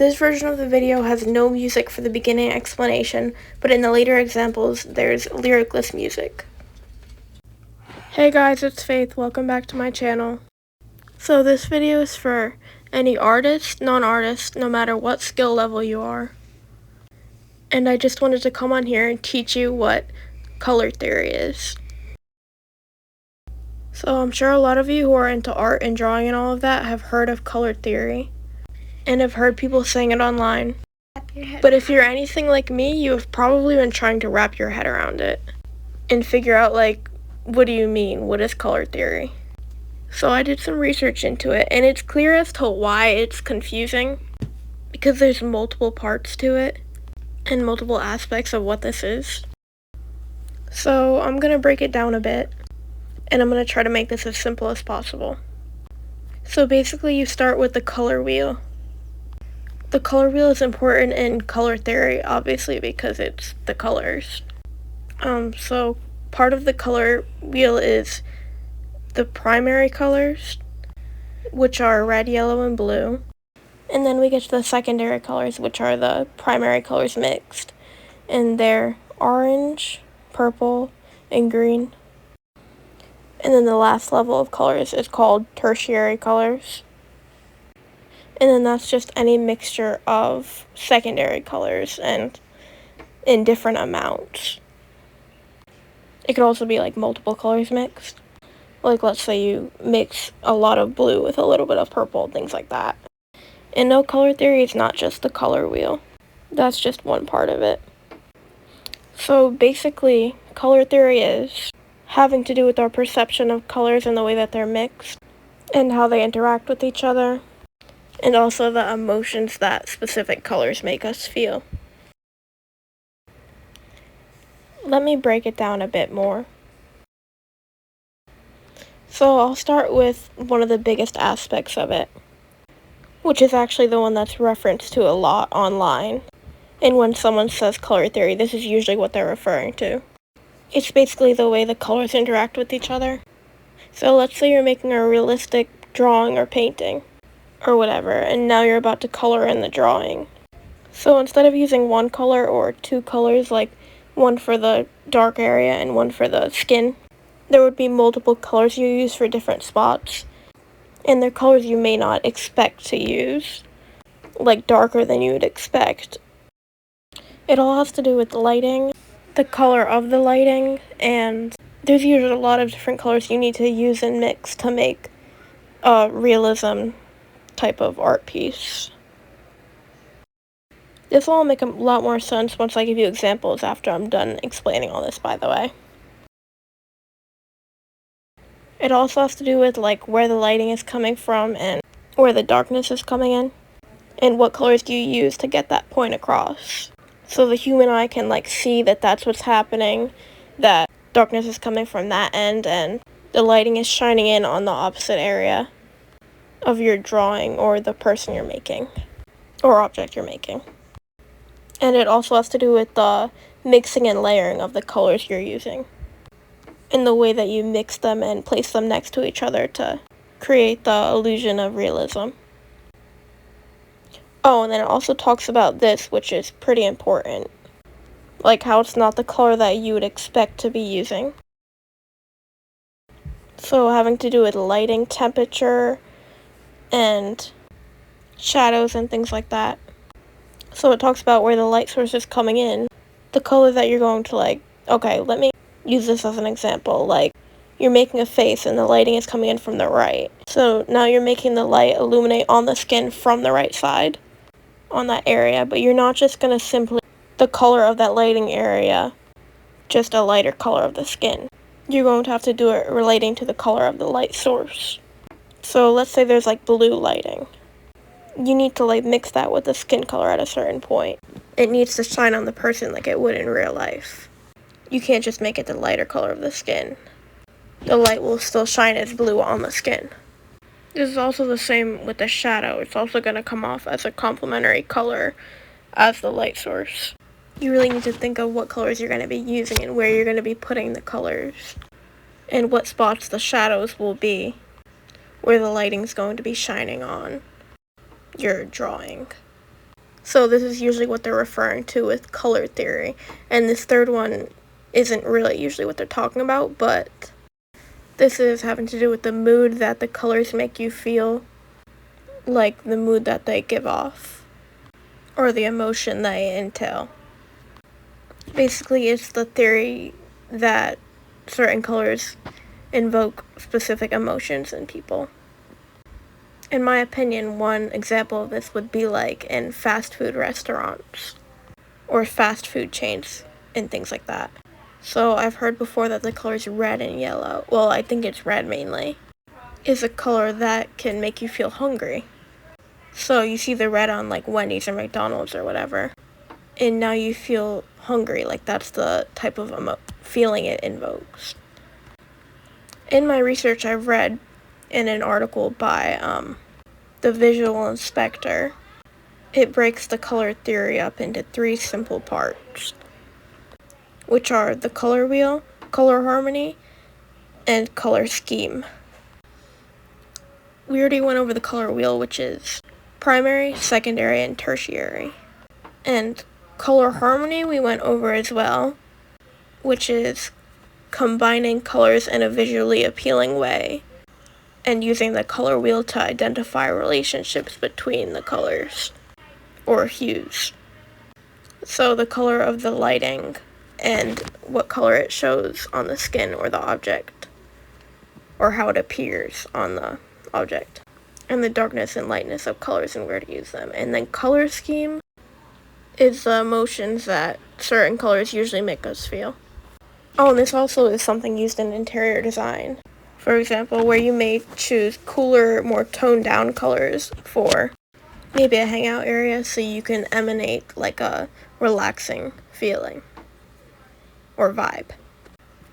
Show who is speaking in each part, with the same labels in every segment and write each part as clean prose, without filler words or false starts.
Speaker 1: This version of the video has no music for the beginning explanation, but in the later examples, there's lyricless music. Hey guys, it's Faith. Welcome back to my channel. So this video is for any artist, non-artist, no matter what skill level you are. And I just wanted to come on here and teach you what color theory is. So I'm sure a lot of you who are into art and drawing and all of that have heard of color theory, and have heard people saying it online. But if you're anything like me, you have probably been trying to wrap your head around it and figure out, like, what do you mean? What is color theory? So I did some research into it, and it's clear as to why it's confusing, because there's multiple parts to it and multiple aspects of what this is. So I'm going to break it down a bit, and I'm going to try to make this as simple as possible. So basically you start with the color wheel. The color wheel is important in color theory, obviously, because it's the colors. So part of the color wheel is the primary colors, which are red, yellow, and blue. And then we get to the secondary colors, which are the primary colors mixed. And they're orange, purple, and green. And then the last level of colors is called tertiary colors. And then that's just any mixture of secondary colors and in different amounts. It could also be like multiple colors mixed. Like let's say you mix a lot of blue with a little bit of purple, things like that. And no, color theory is not just the color wheel. That's just one part of it. So basically, color theory is having to do with our perception of colors and the way that they're mixed and how they interact with each other, and also the emotions that specific colors make us feel. Let me break it down a bit more. So I'll start with one of the biggest aspects of it, which is actually the one that's referenced to a lot online. And when someone says color theory, this is usually what they're referring to. It's basically the way the colors interact with each other. So let's say you're making a realistic drawing or painting, or whatever, and now you're about to color in the drawing. So instead of using one color or two colors, like one for the dark area and one for the skin, there would be multiple colors you use for different spots, and they're colors you may not expect to use, like darker than you would expect. It all has to do with lighting, the color of the lighting, and there's usually a lot of different colors you need to use and mix to make a realism type of art piece. This will all make a lot more sense once I give you examples after I'm done explaining all this, by the way. It also has to do with like where the lighting is coming from and where the darkness is coming in, and what colors do you use to get that point across. So the human eye can like see that that's what's happening, that darkness is coming from that end and the lighting is shining in on the opposite area of your drawing or the person you're making or object you're making. And it also has to do with the mixing and layering of the colors you're using, and the way that you mix them and place them next to each other to create the illusion of realism. Oh, and then it also talks about this, which is pretty important, like how it's not the color that you would expect to be using. So having to do with lighting, temperature, and shadows and things like that. So it talks about where the light source is coming in, the color that you're going to like, okay, let me use this as an example, like you're making a face and the lighting is coming in from the right. So now you're making the light illuminate on the skin from the right side on that area, but you're not just going to simply the color of that lighting area, just a lighter color of the skin. You're going to have to do it relating to the color of the light source. So let's say there's like blue lighting. You need to like mix that with the skin color at a certain point. It needs to shine on the person like it would in real life. You can't just make it the lighter color of the skin. The light will still shine as blue on the skin. This is also the same with the shadow. It's also going to come off as a complementary color as the light source. You really need to think of what colors you're going to be using and where you're going to be putting the colors, and what spots the shadows will be, where the lighting's going to be shining on your drawing. So this is usually what they're referring to with color theory. And this third one isn't really usually what they're talking about, but this is having to do with the mood that the colors make you feel, like the mood that they give off, or the emotion they entail. Basically, it's the theory that certain colors invoke specific emotions in people. In my opinion, one example of this would be like in fast food restaurants or fast food chains and things like that. So I've heard before that the colors red and yellow, well, I think it's red mainly, is a color that can make you feel hungry. So you see the red on like Wendy's or McDonald's or whatever, and now you feel hungry, like that's the type of feeling it invokes. In my research, I've read in an article by the visual inspector, it breaks the color theory up into 3 simple parts, which are the color wheel, color harmony, and color scheme. We already went over the color wheel, which is primary, secondary, and tertiary. And color harmony we went over as well, which is combining colors in a visually appealing way and using the color wheel to identify relationships between the colors or hues. So the color of the lighting and what color it shows on the skin or the object, or how it appears on the object, and the darkness and lightness of colors and where to use them. And then color scheme is the emotions that certain colors usually make us feel. Oh, and this also is something used in interior design. For example, where you may choose cooler, more toned down colors for maybe a hangout area so you can emanate like a relaxing feeling or vibe.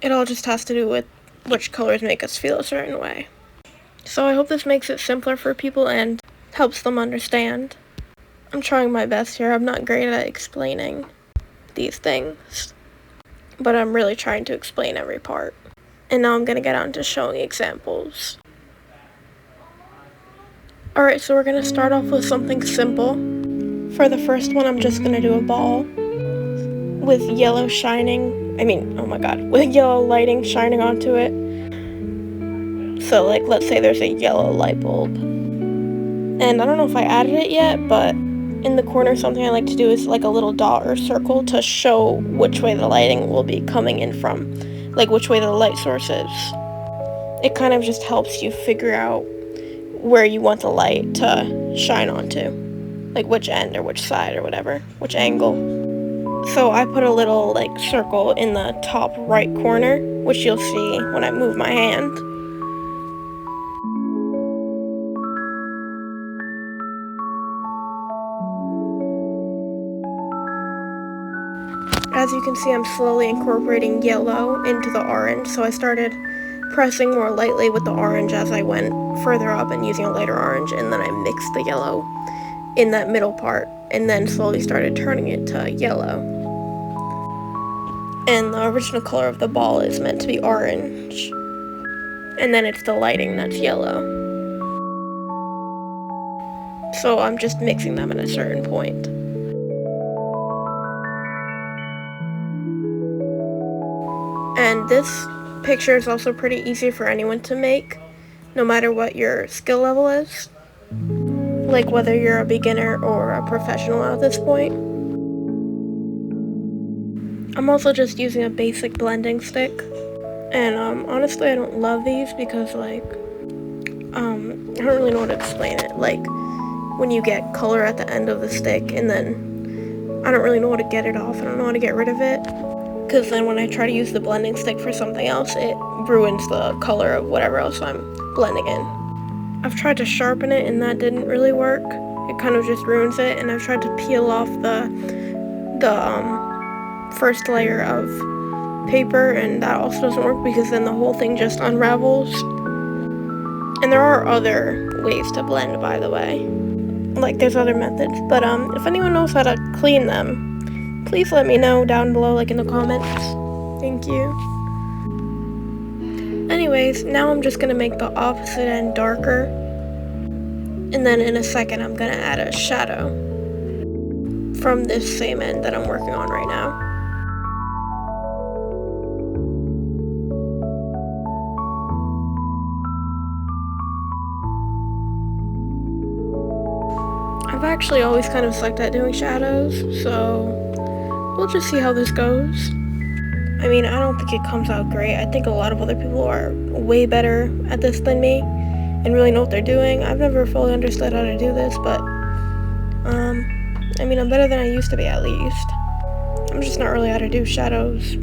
Speaker 1: It all just has to do with which colors make us feel a certain way. So I hope this makes it simpler for people and helps them understand. I'm trying my best here. I'm not great at explaining these things, but I'm really trying to explain every part. And now I'm going to get on to showing examples. Alright, so we're going to start off with something simple. For the first one, I'm just going to do a ball with yellow with yellow lighting shining onto it. So like, let's say there's a yellow light bulb. And I don't know if I added it yet, but in the corner, something I like to do is like a little dot or circle to show which way the lighting will be coming in from, like which way the light source is. It kind of just helps you figure out where you want the light to shine onto, like which end or which side or whatever, which angle. So I put a little like circle in the top right corner, which you'll see when I move my hand. As you can see, I'm slowly incorporating yellow into the orange, so I started pressing more lightly with the orange as I went further up and using a lighter orange, and then I mixed the yellow in that middle part, and then slowly started turning it to yellow. And the original color of the ball is meant to be orange, and then it's the lighting that's yellow. So I'm just mixing them at a certain point. And this picture is also pretty easy for anyone to make, no matter what your skill level is. Like whether you're a beginner or a professional at this point. I'm also just using a basic blending stick. And honestly, I don't love these because I don't really know how to explain it. Like when you get color at the end of the stick and then I don't really know how to get it off. I don't know how to get rid of it. Because then when I try to use the blending stick for something else, it ruins the color of whatever else I'm blending in. I've tried to sharpen it and that didn't really work. It kind of just ruins it, and I've tried to peel off the first layer of paper, and that also doesn't work because then the whole thing just unravels. And there are other ways to blend, by the way. Like there's other methods, but if anyone knows how to clean them, please let me know down below, like in the comments. Thank you. Anyways, now I'm just gonna make the opposite end darker. And then in a second, I'm gonna add a shadow. from this same end that I'm working on right now. I've actually always kind of sucked at doing shadows, so we'll just see how this goes. I mean, I don't think it comes out great. I think a lot of other people are way better at this than me and really know what they're doing. I've never fully understood how to do this, but I mean, I'm better than I used to be, at least. I'm just not really how to do shadows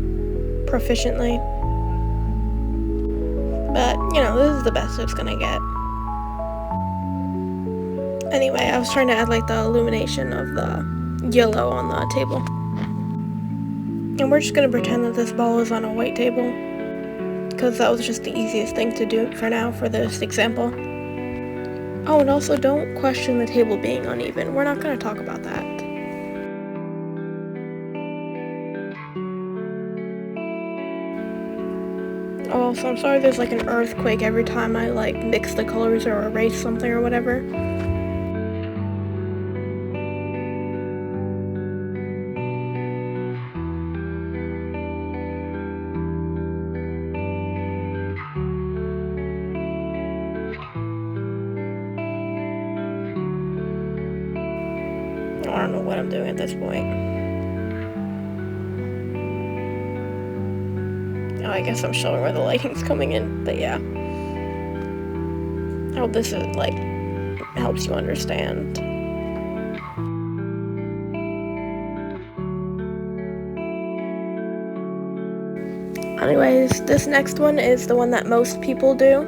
Speaker 1: proficiently. But, you know, this is the best it's gonna get. Anyway, I was trying to add, like, the illumination of the yellow on the table. And we're just gonna pretend that this ball is on a white table, because that was just the easiest thing to do for now for this example. Oh, and also don't question the table being uneven. We're not gonna talk about that. Oh, also, I'm sorry there's like an earthquake every time I like mix the colors or erase something or whatever. I don't know what I'm doing at this point. Oh, I guess I'm showing where the lighting's coming in, but yeah. I hope this is, like, helps you understand. Anyways, this next one is the one that most people do,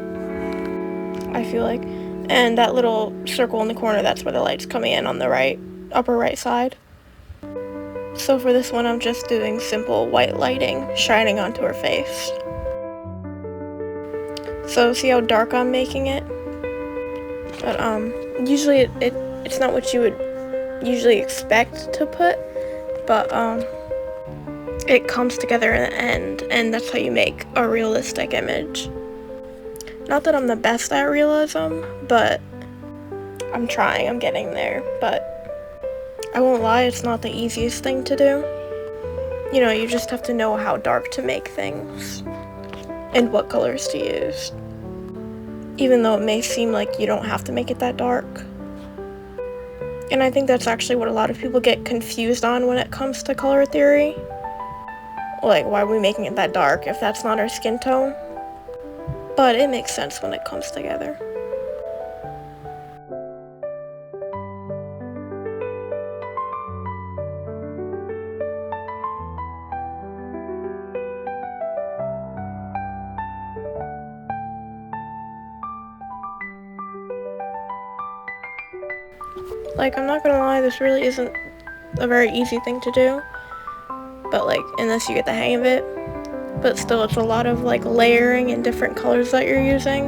Speaker 1: I feel like. And that little circle in the corner, that's where the light's coming in on the right, upper right side. So for this one, I'm just doing simple white lighting shining onto her face. So see how dark I'm making it? But usually it's not what you would usually expect to put, but it comes together in the end, and that's how you make a realistic image. Not that I'm the best at realism, but I'm trying, I'm getting there, but I won't lie, it's not the easiest thing to do. You know, you just have to know how dark to make things and what colors to use. Even though it may seem like you don't have to make it that dark. And I think that's actually what a lot of people get confused on when it comes to color theory. Like, why are we making it that dark if that's not our skin tone? But it makes sense when it comes together. Like, I'm not gonna lie, this really isn't a very easy thing to do. But, like, unless you get the hang of it. But still, it's a lot of, like, layering and different colors that you're using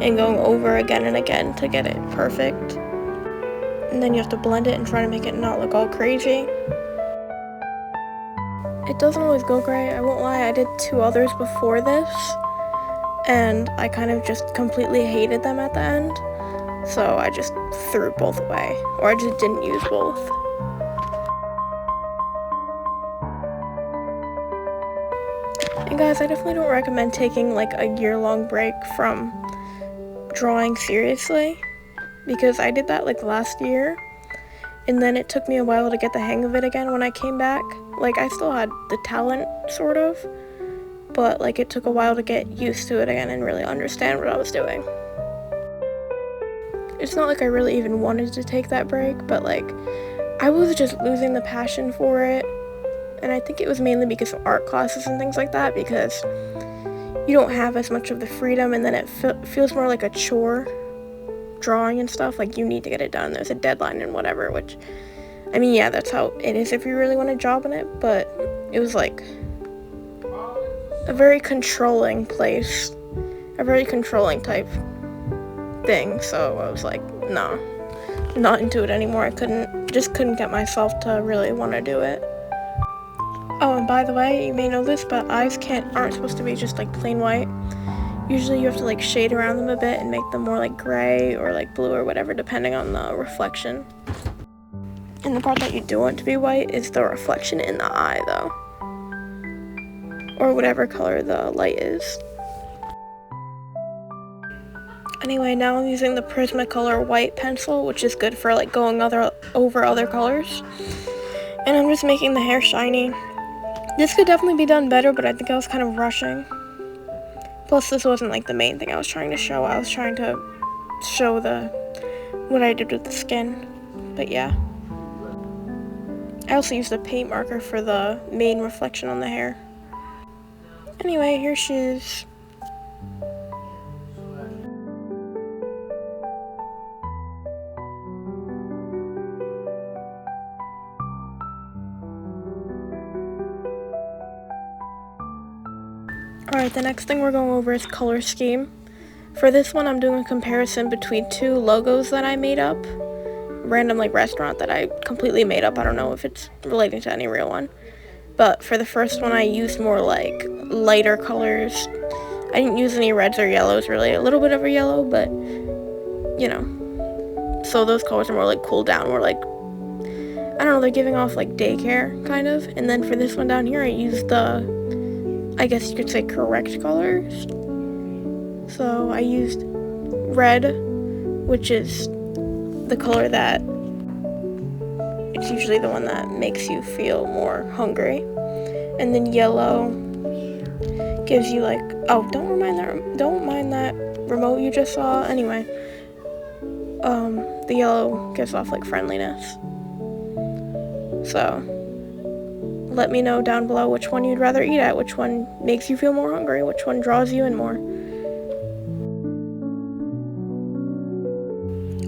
Speaker 1: and going over again and again to get it perfect. And then you have to blend it and try to make it not look all crazy. It doesn't always go great, I won't lie. I did 2 others before this, and I kind of just completely hated them at the end. So I just threw both away, or I just didn't use both. And guys, I definitely don't recommend taking like a year-long break from drawing seriously, because I did that like last year, and then it took me a while to get the hang of it again when I came back. Like, I still had the talent, sort of, but like it took a while to get used to it again and really understand what I was doing. It's not like I really even wanted to take that break, but like, I was just losing the passion for it. And I think it was mainly because of art classes and things like that, because you don't have as much of the freedom, and then it feels more like a chore, drawing and stuff. Like, you need to get it done, there's a deadline and whatever, which, I mean, yeah, that's how it is if you really want a job in it, but it was like a very controlling place, a very controlling type thing, so I was like, nah, not into it anymore. I just couldn't get myself to really want to do it. Oh, and by the way, you may know this, but eyes aren't supposed to be just like plain white. Usually you have to like shade around them a bit and make them more like gray or like blue or whatever, depending on the reflection. And the part that you do want to be white is the reflection in the eye, though. Or whatever color the light is. Anyway, now I'm using the Prismacolor white pencil, which is good for like going over other colors. And I'm just making the hair shiny. This could definitely be done better, but I think I was kind of rushing. Plus, this wasn't like the main thing I was trying to show. I was trying to show what I did with the skin. But yeah. I also used a paint marker for the main reflection on the hair. Anyway, here she is. Alright, the next thing we're going over is color scheme. For this one, I'm doing a comparison between two logos that I made up. Random like restaurant that I completely made up. I don't know if it's relating to any real one. But for the first one, I used more like lighter colors. I didn't use any reds or yellows really. A little bit of a yellow, but you know. So those colors are more like cool down, more like, I don't know, they're giving off like daycare kind of. And then for this one down here, I used I guess you could say correct colors. So I used red, which is the color that it's usually the one that makes you feel more hungry. And then yellow gives you like, oh, don't mind that remote you just saw. Anyway, the yellow gives off like friendliness. So let me know down below which one you'd rather eat at, which one makes you feel more hungry, which one draws you in more.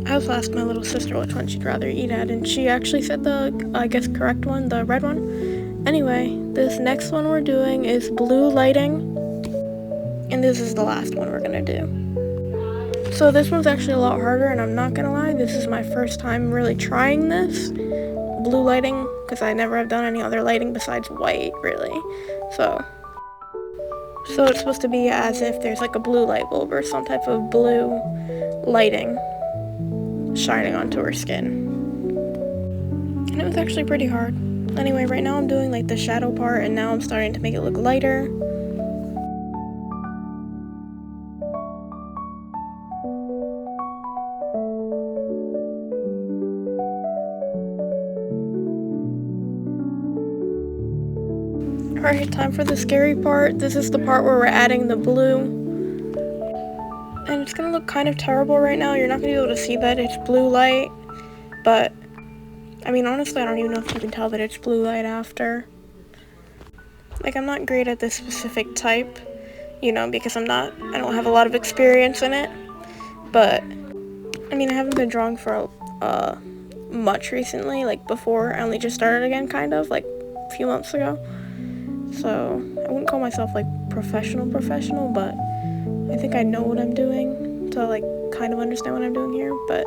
Speaker 1: I also asked my little sister which one she'd rather eat at, and she actually said I guess, correct one, the red one. Anyway, this next one we're doing is blue lighting, and this is the last one we're gonna do. So this one's actually a lot harder, and I'm not gonna lie, this is my first time really trying this, blue lighting, because I never have done any other lighting besides white, really. So it's supposed to be as if there's like a blue light bulb or some type of blue lighting shining onto her skin. And it was actually pretty hard. Anyway, right now I'm doing like the shadow part, and now I'm starting to make it look lighter. Alright, time for the scary part. This is the part where we're adding the blue. And it's gonna look kind of terrible right now. You're not gonna be able to see that it's blue light. But, I mean, honestly, I don't even know if you can tell that it's blue light after. Like, I'm not great at this specific type, you know, because I don't have a lot of experience in it. But, I mean, I haven't been drawing for much recently. Like, before, I only just started again, kind of, like, a few months ago. So, I wouldn't call myself, like, professional, but I think I know what I'm doing to, like, kind of understand what I'm doing here, but,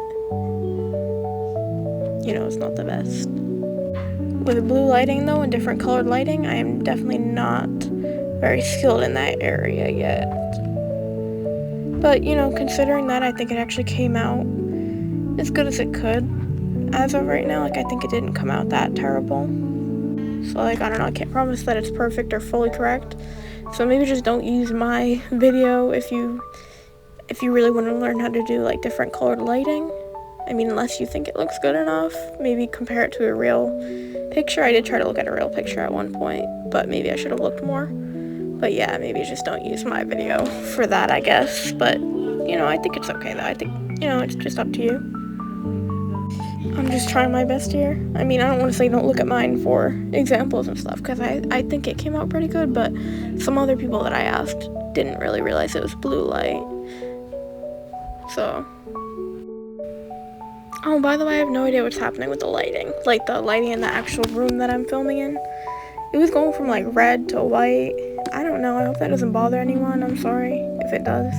Speaker 1: you know, it's not the best. With blue lighting, though, and different colored lighting, I am definitely not very skilled in that area yet. But, you know, considering that, I think it actually came out as good as it could. As of right now, like, I think it didn't come out that terrible. So, like, I don't know, I can't promise that it's perfect or fully correct. So maybe just don't use my video if you really want to learn how to do, like, different colored lighting. I mean, unless you think it looks good enough, maybe compare it to a real picture. I did try to look at a real picture at one point, but maybe I should have looked more. But yeah, maybe just don't use my video for that, I guess. But, you know, I think it's okay, though. I think, you know, it's just up to you. I'm just trying my best here. I mean, I don't want to say don't look at mine for examples and stuff, because I think it came out pretty good, but some other people that I asked didn't really realize it was blue light. So, oh, by the way, I have no idea what's happening with the lighting. Like, the lighting in the actual room that I'm filming in. It was going from, like, red to white. I don't know. I hope that doesn't bother anyone. I'm sorry if it does.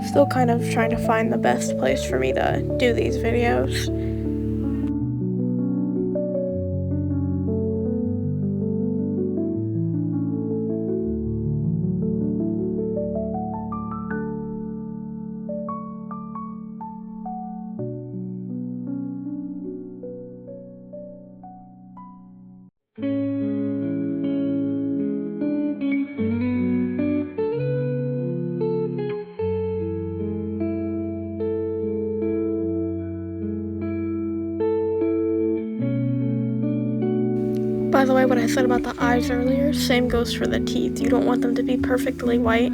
Speaker 1: Still kind of trying to find the best place for me to do these videos. by the way, what I said about the eyes earlier, same goes for the teeth. You don't want them to be perfectly white,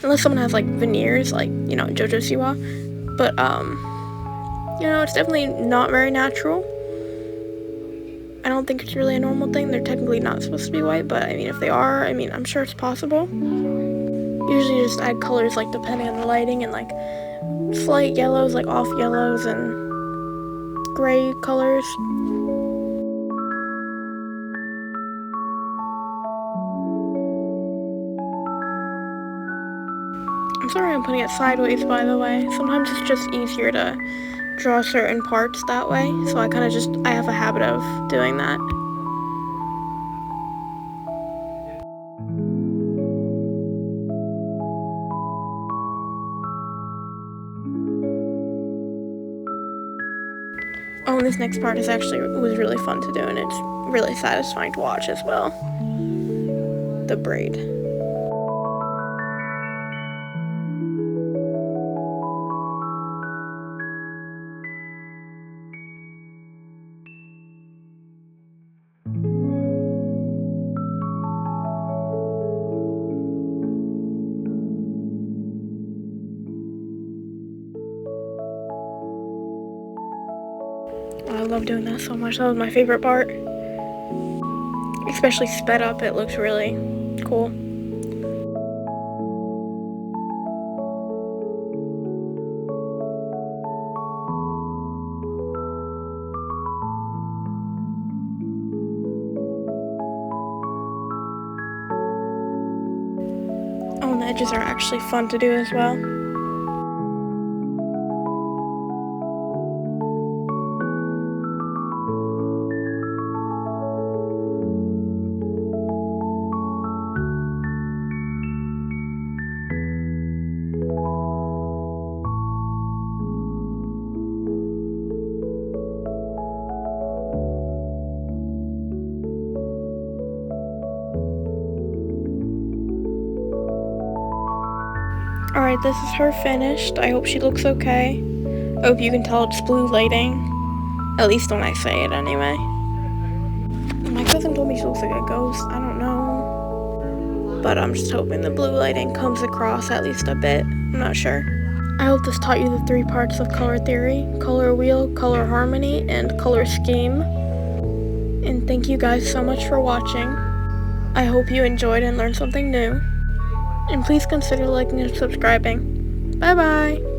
Speaker 1: unless someone has, like, veneers, like, you know, JoJo Siwa. But, you know, it's definitely not very natural. I don't think it's really a normal thing. They're technically not supposed to be white, but, I mean, if they are, I mean, I'm sure it's possible. Usually you just add colors, like, depending on the lighting, and, like, slight yellows, like off yellows and gray colors. I'm sorry I'm putting it sideways, by the way. Sometimes it's just easier to draw certain parts that way, so I have a habit of doing that. Oh, and this next part was really fun to do, and it's really satisfying to watch as well. The braid. Oh, I love doing that so much. That was my favorite part. Especially sped up, it looks really cool. Oh, and the edges are actually fun to do as well. Alright, this is her finished. I hope she looks okay. I hope you can tell it's blue lighting. At least when I say it, anyway. My cousin told me she looks like a ghost. I don't know. But I'm just hoping the blue lighting comes across at least a bit. I'm not sure. I hope this taught you the 3 parts of color theory: color wheel, color harmony, and color scheme. And thank you guys so much for watching. I hope you enjoyed and learned something new. And please consider liking and subscribing. Bye bye!